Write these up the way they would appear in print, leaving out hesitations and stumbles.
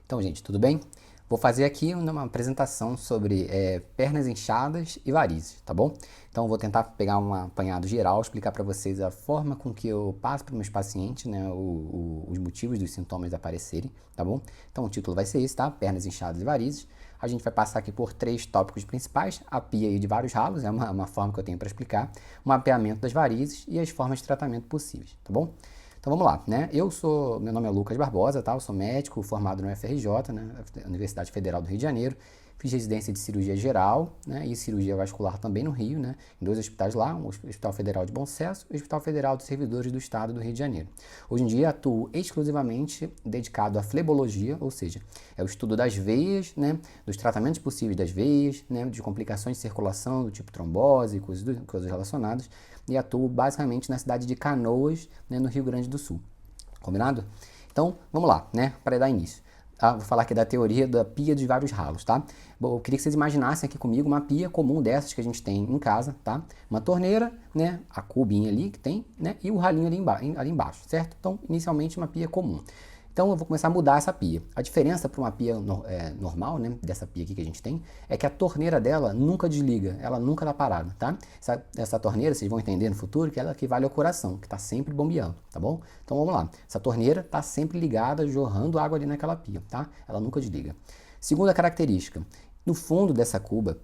Então, gente, tudo bem? Vou fazer aqui uma apresentação sobre pernas inchadas e varizes, tá bom? Então, vou tentar pegar um apanhado geral, explicar para vocês a forma com que eu passo para os meus pacientes, né, os motivos dos sintomas aparecerem, tá bom? Então, o título vai ser esse, tá? Pernas inchadas e varizes. A gente vai passar aqui por 3 tópicos principais: a pia de vários ralos, é uma forma que eu tenho para explicar, o mapeamento das varizes e as formas de tratamento possíveis, tá bom? Então vamos lá, né? Meu nome é Lucas Barbosa, tá? Eu sou médico formado no UFRJ, né? Universidade Federal do Rio de Janeiro. Fiz residência de cirurgia geral, né? E cirurgia vascular também no Rio, né? Em 2 hospitais lá, o Hospital Federal de Bom Sucesso e o Hospital Federal dos Servidores do Estado do Rio de Janeiro. Hoje em dia atuo exclusivamente dedicado à flebologia, ou seja, é o estudo das veias, né? Dos tratamentos possíveis das veias, né? De complicações de circulação do tipo trombose, coisas relacionadas. E atuo basicamente na cidade de Canoas, né, no Rio Grande do Sul. Combinado? Então, vamos lá, né, para dar início. Vou falar aqui da teoria da pia de vários ralos, tá? Bom, eu queria que vocês imaginassem aqui comigo uma pia comum dessas que a gente tem em casa, tá? Uma torneira, né, a cubinha ali que tem, né, e o ralinho ali embaixo, certo? Então, inicialmente uma pia comum. Então eu vou começar a mudar essa pia. A diferença para uma pia normal, né, dessa pia aqui que a gente tem, é que a torneira dela nunca desliga, ela nunca está parada, tá? Essa torneira, vocês vão entender no futuro, que ela equivale ao coração, que está sempre bombeando, tá bom? Então vamos lá. Essa torneira está sempre ligada, jorrando água ali naquela pia, tá? Ela nunca desliga. Segunda característica, no fundo dessa cuba,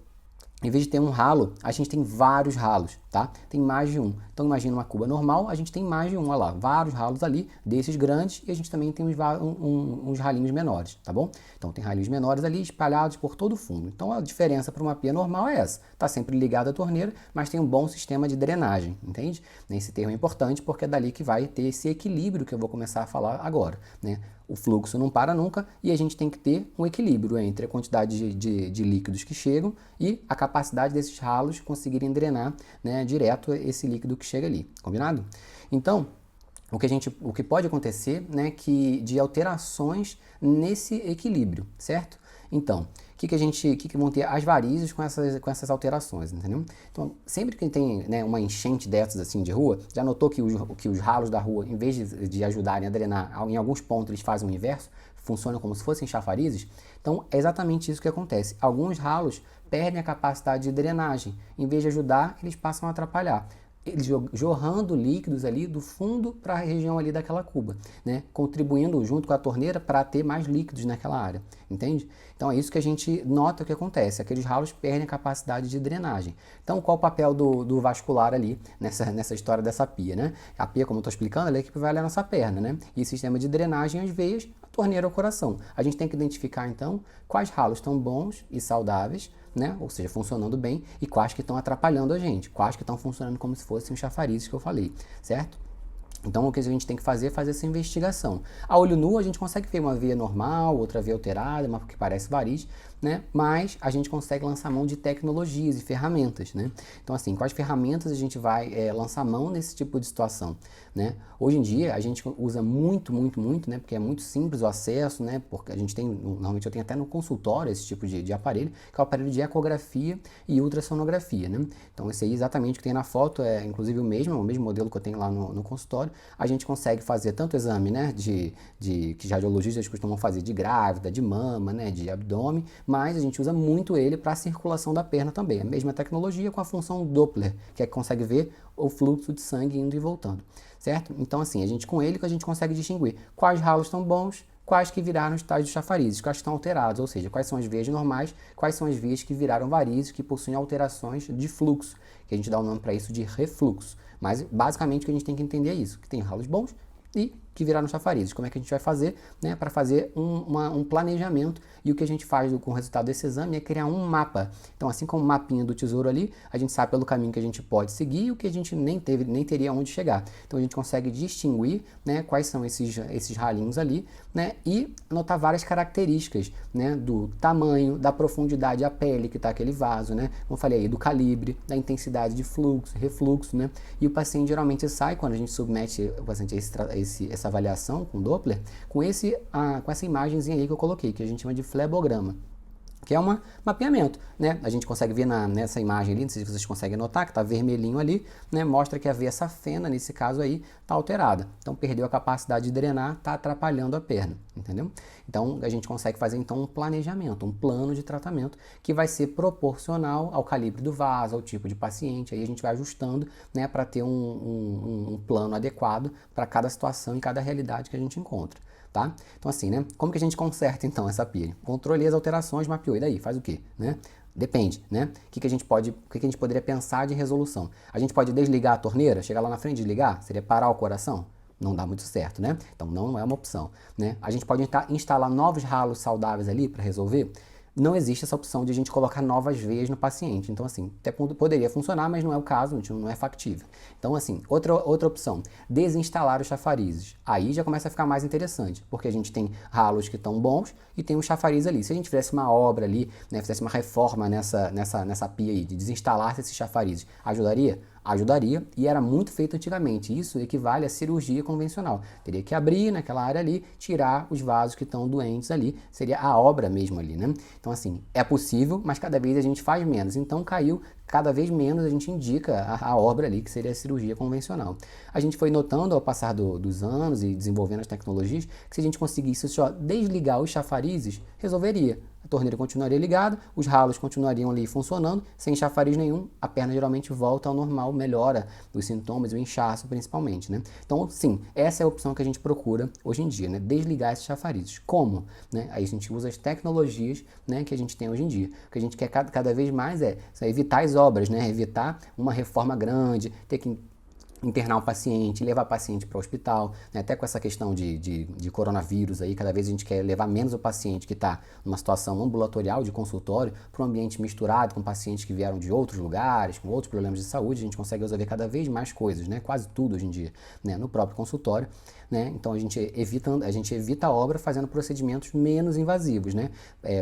em vez de ter um ralo, a gente tem vários ralos, tá? Tem mais de um. Então, imagina uma cuba normal, a gente tem mais de um, olha lá, vários ralos ali, desses grandes, e a gente também tem uns ralinhos menores, tá bom? Então, tem ralinhos menores ali espalhados por todo o fundo. Então, a diferença para uma pia normal é essa. Está sempre ligada à torneira, mas tem um bom sistema de drenagem, entende? Esse termo é importante porque é dali que vai ter esse equilíbrio que eu vou começar a falar agora, né? O fluxo não para nunca e a gente tem que ter um equilíbrio entre a quantidade de líquidos que chegam e a capacidade desses ralos conseguirem drenar, né, direto esse líquido que chega ali, combinado? Então, o que pode acontecer, né, de alterações nesse equilíbrio, certo? Então, o que vão ter as varizes com essas alterações, entendeu? Então, sempre que tem, né, uma enchente dessas assim de rua, já notou que os ralos da rua, em vez de ajudarem a drenar, em alguns pontos eles fazem o inverso, funcionam como se fossem chafarizes? Então, é exatamente isso que acontece. Alguns ralos perdem a capacidade de drenagem. Em vez de ajudar, eles passam a atrapalhar. Eles jorrando líquidos ali do fundo para a região ali daquela cuba, né? Contribuindo junto com a torneira para ter mais líquidos naquela área, entende? Então é isso que a gente nota que acontece, aqueles ralos perdem a capacidade de drenagem. Então qual o papel do vascular ali nessa história dessa pia, né? A pia, como eu estou explicando, ela equivale à nossa perna, né? E o sistema de drenagem as veias, a torneira ao coração. A gente tem que identificar então quais ralos estão bons e saudáveis, né? Ou seja, funcionando bem, e quais que estão atrapalhando a gente, quais que estão funcionando como se fossem os chafarizes que eu falei, certo? Então, o que a gente tem que fazer é fazer essa investigação. A olho nu, a gente consegue ver uma veia normal, outra veia alterada, uma que parece variz, né? Mas a gente consegue lançar mão de tecnologias e ferramentas, né? Então, assim, quais ferramentas a gente vai lançar mão nesse tipo de situação, né? Hoje em dia, a gente usa muito, né? Porque é muito simples o acesso, né? Porque a gente tem, normalmente eu tenho até no consultório esse tipo de aparelho, que é o aparelho de ecografia e ultrassonografia, né? Então, esse aí exatamente que tem na foto é, inclusive, o mesmo modelo que eu tenho lá no consultório. A gente consegue fazer tanto exame, né, que já radiologistas costumam fazer de grávida, de mama, né, de abdômen, mas a gente usa muito ele para a circulação da perna também. A mesma tecnologia com a função Doppler, que é que consegue ver o fluxo de sangue indo e voltando, certo? Então, assim, com ele que a gente consegue distinguir quais ralos estão bons, quais que viraram os tais de chafarizes, quais estão alterados, ou seja, quais são as veias normais, quais são as veias que viraram varizes, que possuem alterações de fluxo, que a gente dá o nome para isso de refluxo. Mas, basicamente, o que a gente tem que entender é isso, que tem ralos bons e que viraram chafarizes. Como é que a gente vai fazer, né, para fazer um planejamento? E o que a gente faz com o resultado desse exame é criar um mapa. Então, assim como o mapinha do tesouro ali, a gente sabe pelo caminho que a gente pode seguir e o que a gente nem teria onde chegar. Então, a gente consegue distinguir, né, quais são esses ralinhos ali, né, e anotar várias características, né, do tamanho, da profundidade da pele que está aquele vaso, né, como eu falei aí, do calibre, da intensidade de fluxo, refluxo, né, e o paciente geralmente sai, quando a gente submete o paciente a essa avaliação com Doppler, com essa imagenzinha aí que eu coloquei, que a gente chama de flebograma. que é um mapeamento, né? A gente consegue ver nessa imagem ali, não sei se vocês conseguem notar, que está vermelhinho ali, né? Mostra que a veia safena, nesse caso aí, está alterada. Então, perdeu a capacidade de drenar, está atrapalhando a perna, entendeu? Então, a gente consegue fazer, então, um planejamento, um plano de tratamento que vai ser proporcional ao calibre do vaso, ao tipo de paciente. Aí a gente vai ajustando, né, para ter um plano adequado para cada situação e cada realidade que a gente encontra. Tá? Então assim, né? Como que a gente conserta então essa pia? Controlei as alterações, mapeou, e daí? Faz o quê? Né? Depende, né? O que a gente poderia pensar de resolução? A gente pode desligar a torneira, chegar lá na frente e desligar? Seria parar o coração? Não dá muito certo, né? Então não é uma opção, né? A gente pode instalar novos ralos saudáveis ali para resolver? Não existe essa opção de a gente colocar novas veias no paciente. Então, assim, até poderia funcionar, mas não é o caso, não é factível. Então, assim, outra opção, desinstalar os chafarizes. Aí já começa a ficar mais interessante, porque a gente tem ralos que estão bons e tem um chafariz ali. Se a gente fizesse uma obra ali, né, fizesse uma reforma nessa pia aí, de desinstalar esses chafarizes, ajudaria? Ajudaria, e era muito feito antigamente. Isso equivale à cirurgia convencional. Teria que abrir naquela área ali, tirar os vasos que estão doentes ali, seria a obra mesmo ali, né? Então assim, é possível, mas cada vez a gente faz menos. Então caiu, cada vez menos a gente indica a obra ali, que seria a cirurgia convencional. A gente foi notando ao passar dos anos e desenvolvendo as tecnologias, que se a gente conseguisse só desligar os chafarizes, resolveria. A torneira continuaria ligada, os ralos continuariam ali funcionando, sem chafariz nenhum, a perna geralmente volta ao normal, melhora os sintomas, o inchaço principalmente, né? Então, sim, essa é a opção que a gente procura hoje em dia, né? Desligar esses chafarizes. Como? Né? Aí a gente usa as tecnologias, né, que a gente tem hoje em dia. O que a gente quer cada vez mais é evitar as obras, né? Evitar uma reforma grande, ter que internar o paciente, levar o paciente para o hospital, né? Até com essa questão de coronavírus aí, cada vez a gente quer levar menos o paciente que está numa situação ambulatorial de consultório para um ambiente misturado com pacientes que vieram de outros lugares, com outros problemas de saúde. A gente consegue resolver cada vez mais coisas, né? Quase tudo hoje em dia, né? No próprio consultório, né? Então a gente evita a obra fazendo procedimentos menos invasivos, né?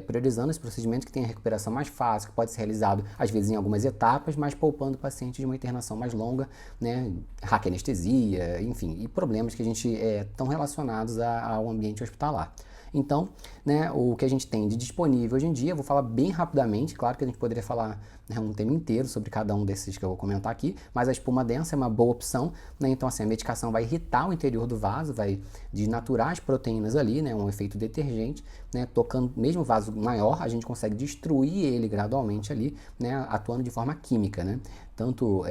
Priorizando esse procedimento que tem a recuperação mais fácil, que pode ser realizado às vezes em algumas etapas, mas poupando o paciente de uma internação mais longa, né? Raquianestesia, enfim, e problemas que a gente estão relacionados ao ambiente hospitalar. Então, né, o que a gente tem de disponível hoje em dia, eu vou falar bem rapidamente, claro que a gente poderia falar, né, um tema inteiro sobre cada um desses que eu vou comentar aqui, mas a espuma densa é uma boa opção, né? Então assim, a medicação vai irritar o interior do vaso, vai desnaturar as proteínas ali, né, um efeito detergente, né, tocando mesmo o vaso maior, a gente consegue destruir ele gradualmente ali, né, atuando de forma química, né? Tanto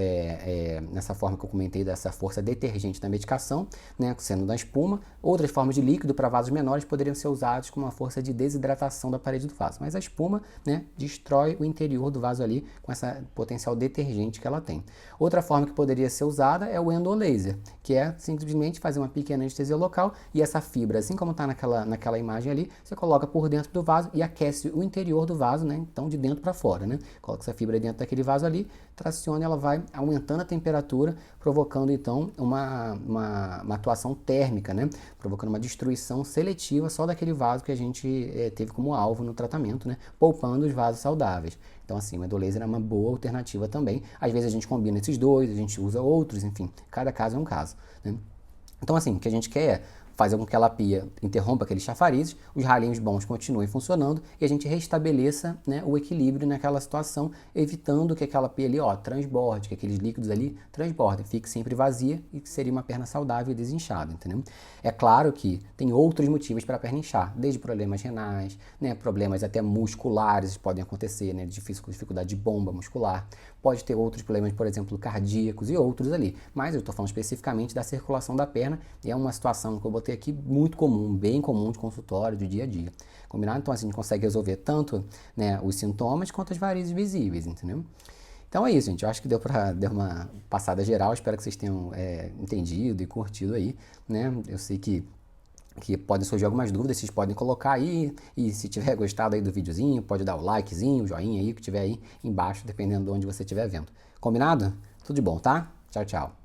nessa forma que eu comentei dessa força detergente da medicação, né, sendo da espuma, outras formas de líquido para vasos menores poderiam ser usados com uma força de desidratação da parede do vaso, mas a espuma, né, destrói o interior do vaso ali com essa potencial detergente que ela tem. Outra forma que poderia ser usada é o endolaser, que é simplesmente fazer uma pequena anestesia local e essa fibra, assim como está naquela imagem ali, você coloca por dentro do vaso e aquece o interior do vaso, né, então de dentro para fora, né? Coloca essa fibra dentro daquele vaso ali, traciona, ela vai aumentando a temperatura, provocando então uma atuação térmica, né? Provocando uma destruição seletiva só daquele vaso que a gente teve como alvo no tratamento, né? Poupando os vasos saudáveis. Então assim, o endolaser é uma boa alternativa também. Às vezes a gente combina esses dois, a gente usa outros, enfim, cada caso é um caso, né? Então assim, o que a gente quer é fazer com que aquela pia interrompa aqueles chafarizes, os ralinhos bons continuem funcionando e a gente restabeleça, né, o equilíbrio naquela situação, evitando que aquela pia ali, transborde, que aqueles líquidos ali transbordem, fique sempre vazia e que seria uma perna saudável e desinchada, entendeu? É claro que tem outros motivos para a perna inchar, desde problemas renais, né, problemas até musculares podem acontecer, né, dificuldade de bomba muscular, pode ter outros problemas, por exemplo, cardíacos e outros ali, mas eu estou falando especificamente da circulação da perna e é uma situação que eu botei aqui muito comum, bem comum de consultório, de dia a dia. Combinado? Então assim, a gente consegue resolver tanto, né, os sintomas quanto as varizes visíveis, entendeu? Então é isso, gente. Eu acho que deu uma passada geral. Espero que vocês tenham entendido e curtido aí, né? Eu sei que podem surgir algumas dúvidas, vocês podem colocar aí, e se tiver gostado aí do videozinho, pode dar o likezinho, o joinha aí, que tiver aí embaixo, dependendo de onde você estiver vendo. Combinado? Tudo de bom, tá? Tchau, tchau.